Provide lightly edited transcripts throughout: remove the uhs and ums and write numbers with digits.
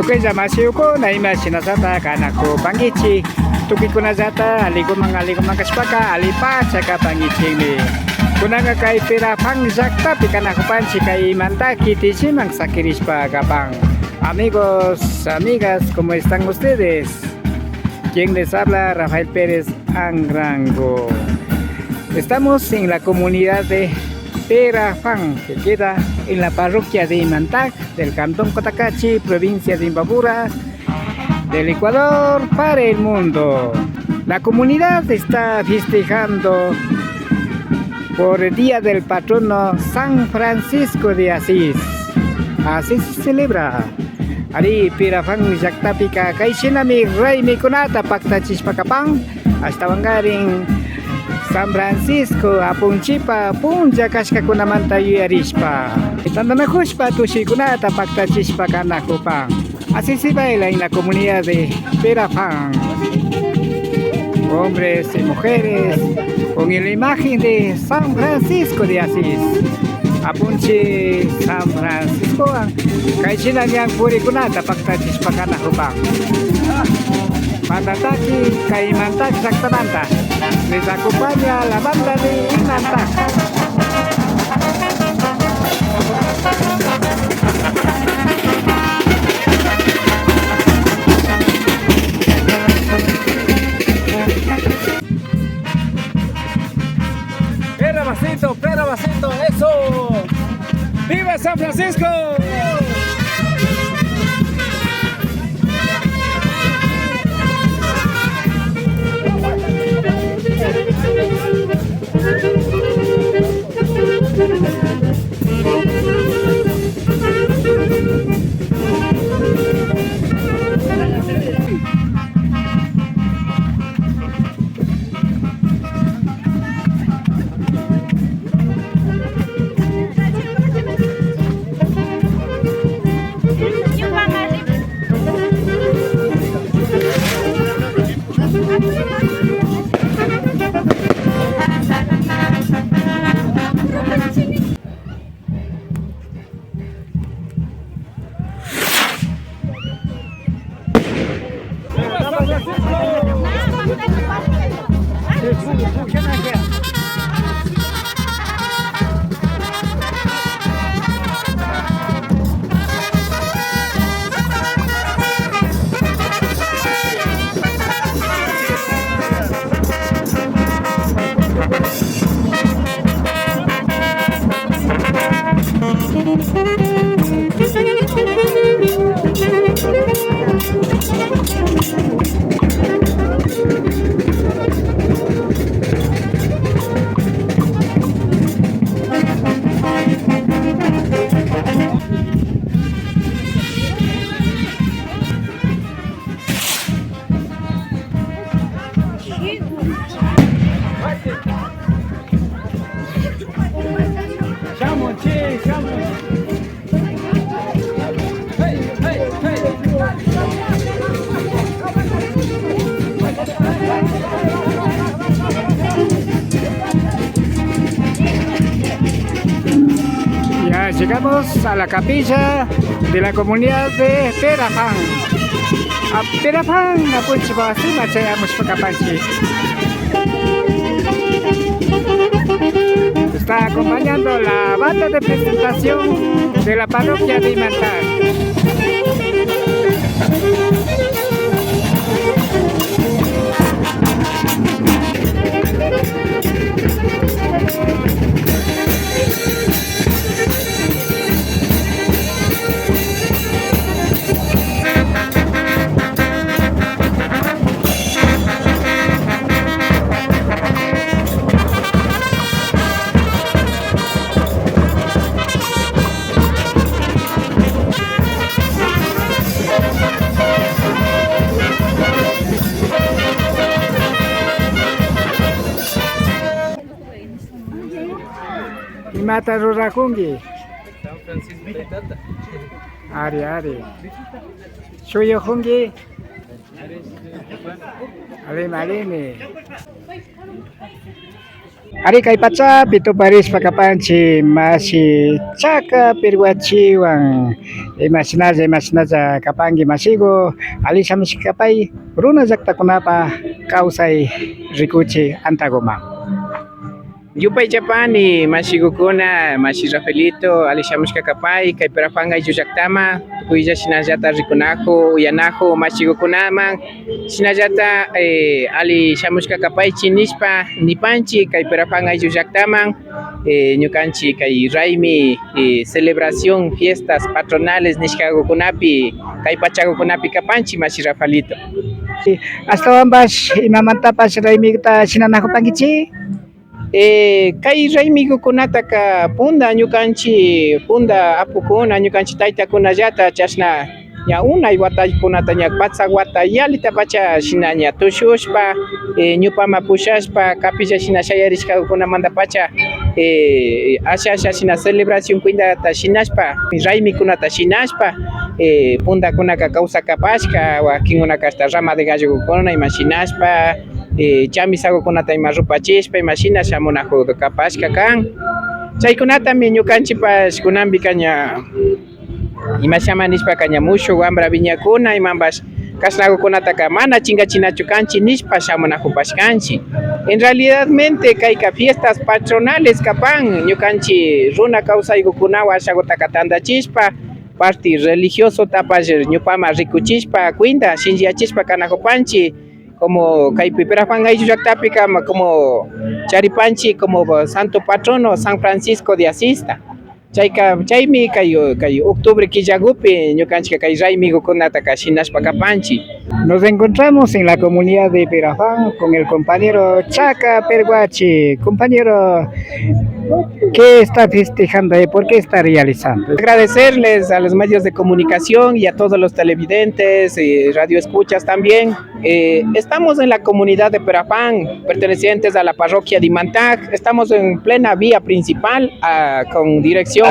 Tukay jamasiyo ko na imasi na sata kanako pangichi. Tuki ko na zata aligo mangkaspaka alipat saka pangichi ni. Kunanga kay pira pang zakta pikanako panchi kay mantaki tisi mang sakiris pa kapang. Amigos, amigas, ¿cómo están ustedes? Quien les habla, Rafael Pérez Angrango. Estamos en la comunidad de Perafán, que queda en la parroquia de Imantac, del cantón Cotacachi, provincia de Imbabura, del Ecuador para el mundo. La comunidad está festejando por el día del patrono San Francisco de Asís. Así se celebra. Ari Perafán Yaktapika Kaishinami Rey Mikunata Paktachis Pakapang hasta Wangaring San Francisco Apunchipa Punja Kashka Kunamanta Yuarishpa Tandana Kushpa Tushikunata Paktachispa Kanakupang. Así se baila en la comunidad de Perafán. Hombres y mujeres con la imagen de San Francisco de Asís. Apunchi San Francisco Kaishinan yang Purikunata Paktachispa Kanakupang. Mandataki Kaimantak Saktananta. Les acompaña la banda de Imantac. Pera vasito, eso. ¡Viva San Francisco! Ya llegamos a la capilla de la comunidad de Perafán. A Perafán, a Punchibasi, Machayamos Pacapanchi. Está acompañando la banda de presentación de la parroquia de Imantac. Mata Rurakungi. San Francisco de Tata. Ari. Suyo Hungi. Ale Marine. Ari kay pachapi tu paris pakapanchi masi chaka pirwachiwan imasinaja kapangi masigo ali samsikapay runa llaqtakunapa kawsay rikuchi antagoma. Yupay chapani mashigukuna, mashi Rafaelito, alishamushka kapay, kay perapanga yuyaktama, tukuylla shinallata rikunajo, uyanajo, mashigukunaman, shinallata alishamushka kapay chinishpa, nipanchi, kay perapanga yuyaktaman, ñukanchi kay raymi celebración, fiestas patronales nishkagukunapi, kay pachagukunapi kapanchi, mashi Rafaelito. Hasta ambas imamantapas raymita shinanajo pangichi. Kay raymigukunata ka punda ñukanchi punda apukuna ñukanchi taytakunallata chashna ña unay wataykunata ña patsa wata yalita pacha shina ña tushushpa ñupama pushashpa kapilla shina shayarishkakunamanta pacha asha shina celebración kuindata shinashpa raymikunata shinashpa pundakunaka kawsakapashka wakinkunaka hasta rama de gallokuna ima shinashpa chamisagukunata ima rupachishpa imashina shamunajudo kapashka kan chaykunatami ñukanchipas kunanpi kaña ima shamanishpa kaña mushu wambra viñakuna imambas kasnagukunataka mana chingachinachu kanchi nishpa shamunajupashkanchi en realidadmente kayka fiestas patronales kapan ñukanchi runa kawsaykukunawan ashagutaka tandachispa parti religioso tapash ñupama rikuchishpa kuinda shinlliyachishpa kanajupanchi como kaypi perapangay llaqtapi como charipanchi como santo patrono San Francisco de Asista chaymi kay octubre killagupi ñukanchik kay raymigukunata shinashpa kapanchi. Nos encontramos en la comunidad de Perafán con el compañero Chaka Perguachi. Compañero, ¿qué está festejando y por qué está realizando? Agradecerles a los medios de comunicación y a todos los televidentes y radioescuchas también. Estamos en la comunidad de Perafán, pertenecientes a la parroquia de Imantag. Estamos en plena vía principal con dirección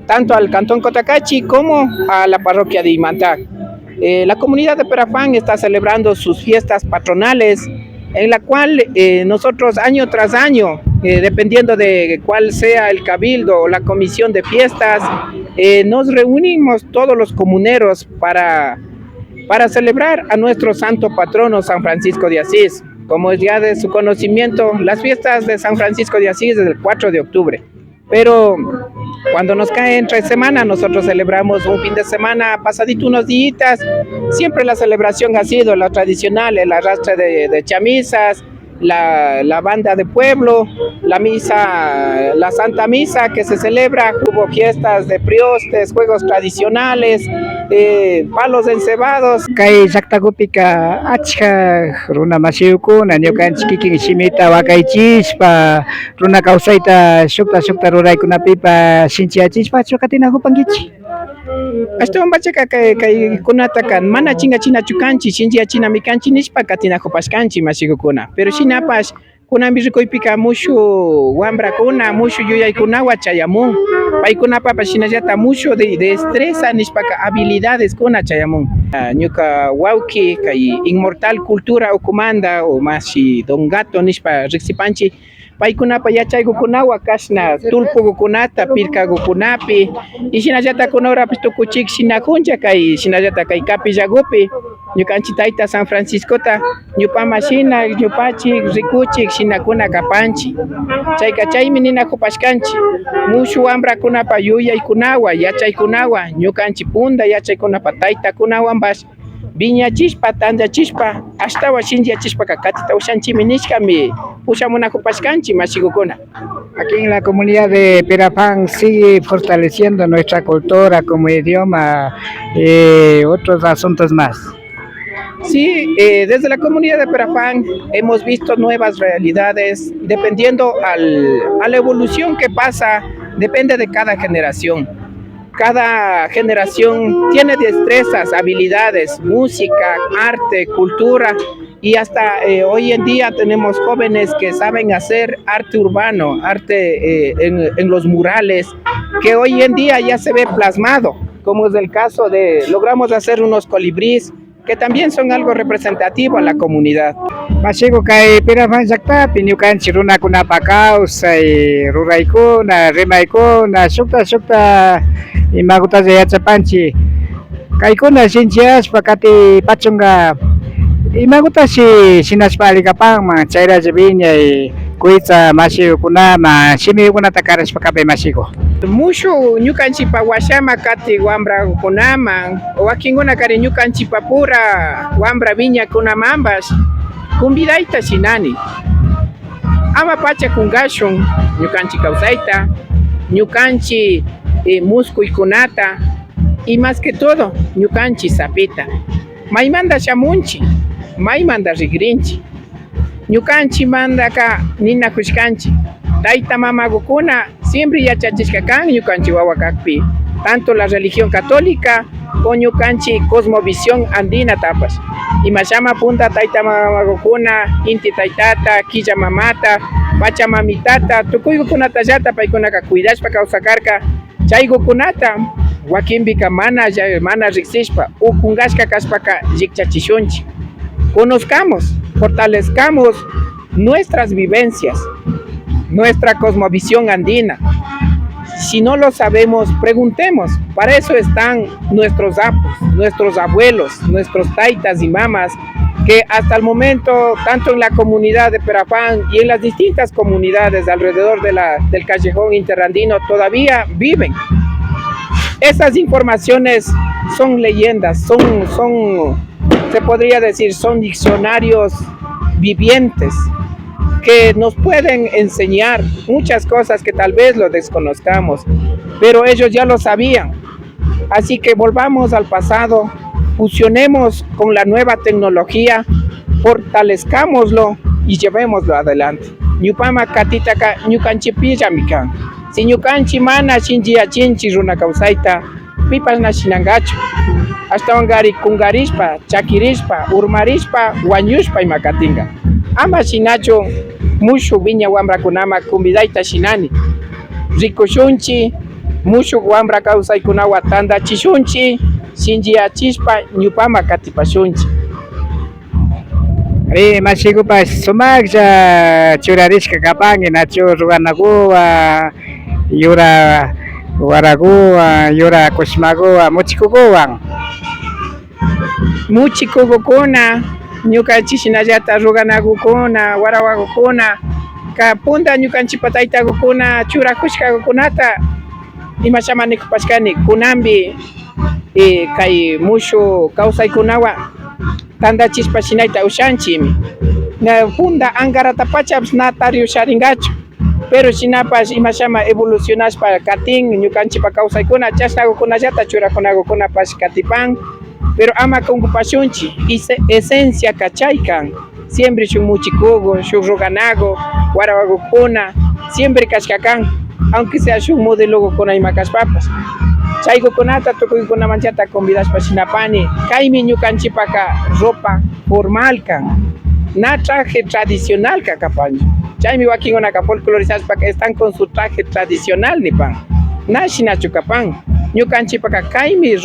tanto al cantón Cotacachi como a la parroquia de Imantag. La comunidad de Perafán está celebrando sus fiestas patronales, en la cual nosotros año tras año, dependiendo de cuál sea el cabildo o la comisión de fiestas, nos reunimos todos los comuneros para celebrar a nuestro santo patrono San Francisco de Asís. Como es ya de su conocimiento, las fiestas de San Francisco de Asís es el 4 de octubre. Pero cuando nos cae entre semana, nosotros celebramos un fin de semana pasadito unos días. Siempre la celebración ha sido la tradicional, el arrastre de chamisas, la banda de pueblo, la misa, la Santa Misa que se celebra, hubo fiestas de priostes, juegos tradicionales, palos encebados. Kay llaqtakupika achka runa masiykuna ñukanchik kikin shimita wakaychispa runa kawsayta shukta ruraykunapipa shinchiyachispa chukatinajupankichik. Ashtawan bachaka kay kunata kan mana chingachinachu kanchi shinchiyachinami kanchi nishpa katinajupashkanchi masigukuna pero shinapash kunanpi rikuypika mushu wambrakuna mushu yuyaykunawan chayamun paykunapapas shinallata mushu de destreza nishpaka habilidades kuna chayamun ñuka wawki kay inmortal cultura ukumanda o mashi Don Gato nishpa riqsipanchi paykunapa yachaykukunawan kashna tulpukukunata pirkakukunapi y shinallata kunaurapish tukuchik shinakuncha kay shinallata kay kapillagupi ñukanchik tayta San Franciscota ñupama shina ñupachik rikuchik shinakuna kapanchik chaymi ninakupashkanchik mushu wambrakunapa yuyaykunawan yachaykunawan ñukanchik punda yachaykunapa taytakunawanpas viñachishpa tandachishpa ashtawan shinlliyachishpaka katita ushanchimi nishkami ushamunakupashkanchik mashigukuna. Aquí en la comunidad de Perafán sigue fortaleciendo nuestra cultura como idioma y otros asuntos más. Sí, desde la comunidad de Perafán hemos visto nuevas realidades dependiendo a la evolución que pasa, depende de cada generación. Cada generación tiene destrezas, habilidades, música, arte, cultura y hasta hoy en día tenemos jóvenes que saben hacer arte urbano, arte en los murales, que hoy en día ya se ve plasmado, como es el caso de, logramos hacer unos colibríes que también son algo representativo a la comunidad. Masigo kay pirapang sakta pinyukan si runa ko napakaw sa ruray ko na remay ko na sukta imaguta sa panchi kay ko na sinsyas pakati patsunga imaguta si sinaspali ka pang mga chaira sabihin niya kuita masigo ko na masimi ko na takaras pakabe masigo. Mushu ñukanchik washama kati wambra kunaman wakinguna kari ñukanchik pura wambra viña kunamambas convidaita sinani ama pacha kungashun ñukanchik kawsayta ñukanchik muskuykunata y más que todo ñukanchik sapita maymanta shamunchik maymanta rigrinchik ñukanchik mandaka ninakushkanchik tayta mamagukuna siempre yachachishka kan ñukanchik wawakakpi tanto la religión católica o ñukanchik cosmovisión andina tapas imashama punta tayta mamagukuna inti taytata killa mamata pachamamitata tukuykunata llata paykunaka cuidashpa kawsakarka chaykukunata wakinpika mana riksishpa ukungashka kashpaka llikchachishunchik conozcamos fortalezcamos nuestras vivencias nuestra cosmovisión andina. Si no lo sabemos, preguntemos. Para eso están nuestros apos, nuestros abuelos, nuestros taitas y mamas, que hasta el momento, tanto en la comunidad de Perapán y en las distintas comunidades alrededor del callejón interandino, todavía viven. Esas informaciones son leyendas, se podría decir, son diccionarios vivientes que nos pueden enseñar muchas cosas que tal vez lo desconozcamos, pero ellos ya lo sabían. Así que volvamos al pasado, fusionemos con la nueva tecnología, fortalezcámoslo y llevémoslo adelante. Ñupama katitaka ñukanchipilla mikan. Si ñukanchi mana shinji achinchi runa kawsayta, pipas na shinangachu. Hasta wangari kungarishpa, chakirishpa, urmarishpa, wañushpa y makatinga. Ama shinacho mushu viña wambra kunama convidaita shinani rikushunchi mushu wambra kawsaykunawa tanda chishunchi shinji achispa ñupama katipashunchi. Masigupa sumakcha churarishka kapangi nacho ruganakuwa yura warakuwa yura kushmakuwa muchikukukuna ñukanchik shinallata ruganakukuna warawakukuna kapunta ñukanchikpa taytakukuna churakushkakunata imashama nikupashkani kunambi kay mushu kawsaykunawan tandachishpa shinayta ushanchimi na funda angarata pachapas natario sharingachu pero shinapas imashama evolucionashpa katin ñukanchikpa kawsaykuna chashnakukunallata churakunakunapash katipan pero ama concupashunchi esencia kachaykan siempre shuk muchikugo shuk ruganago warawakukuna siempre kashkakan aunque sea shuk modelogukuna imakashpapas chaykukunata tukuykunamanchata convidashpa shinapani kaymi ñukanchipaka ropa formal kan na traje tradicional kapanchu chaymi wakinkunaka folclorizashpa están con su traje tradicional nipan na shinachu kapan ñukanchipaka kaymi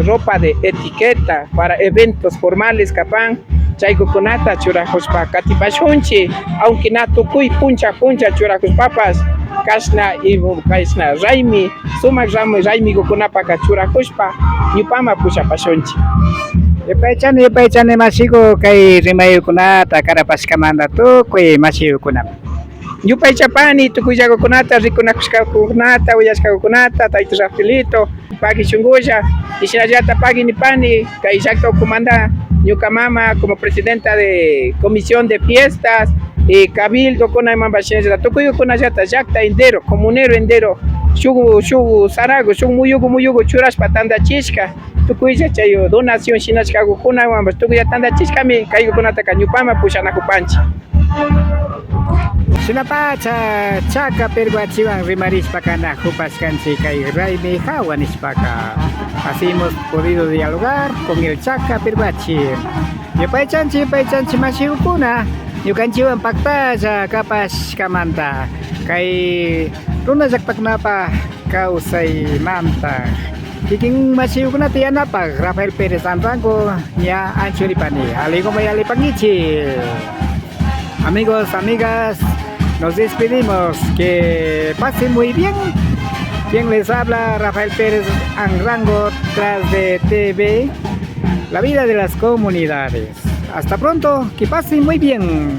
ropa de etiqueta para eventos formales kapan chaykukunata churakushpa katipashunchi aunque na tukuy puncha churakushpapas kashna raymi sumak raymikukunapaka churakushpa ñupama pushapashunchi. Yupaychani masigo kay rimayukunata karapashkamanta tukuy masiyukuna. Yupaychapani tukuyllakukunata rikunakushkakunata uyashkakukunata tayta Rafaelito pagi shungulla y shinallata pagi nipani kay llaqta ukumanta ñuka mama como presidenta de comisión de fiestas cabildo kuna mamba shinallata tukuykunallata llaqta entero comunero entero shuk sarago shuk muyugu churashpa tandachishka tukuylla chay donación shinashkakuna mamba tukuylla tandachishkami kaykunataka ñupama pushanakupanchik. Sinapacha chaka perguachiwan rimarispaca jupascanchi kay raymi hawanispaka. Así hemos podido dialogar con el chaka perguachi. Yupaychanchi masiyukuna ñukanchiwan pactalla kapash kamanta kay runa llaqtakunapa kawsaymanta Kiking masih kuna tiana pa Rafael Pérez Anrango ya Anchuripani, aligo mayali pangichi. Amigos, amigas, nos despedimos. Que pasen muy bien. Quien les habla, Rafael Pérez Anrango, tras de TV, la vida de las comunidades. Hasta pronto, que pasen muy bien.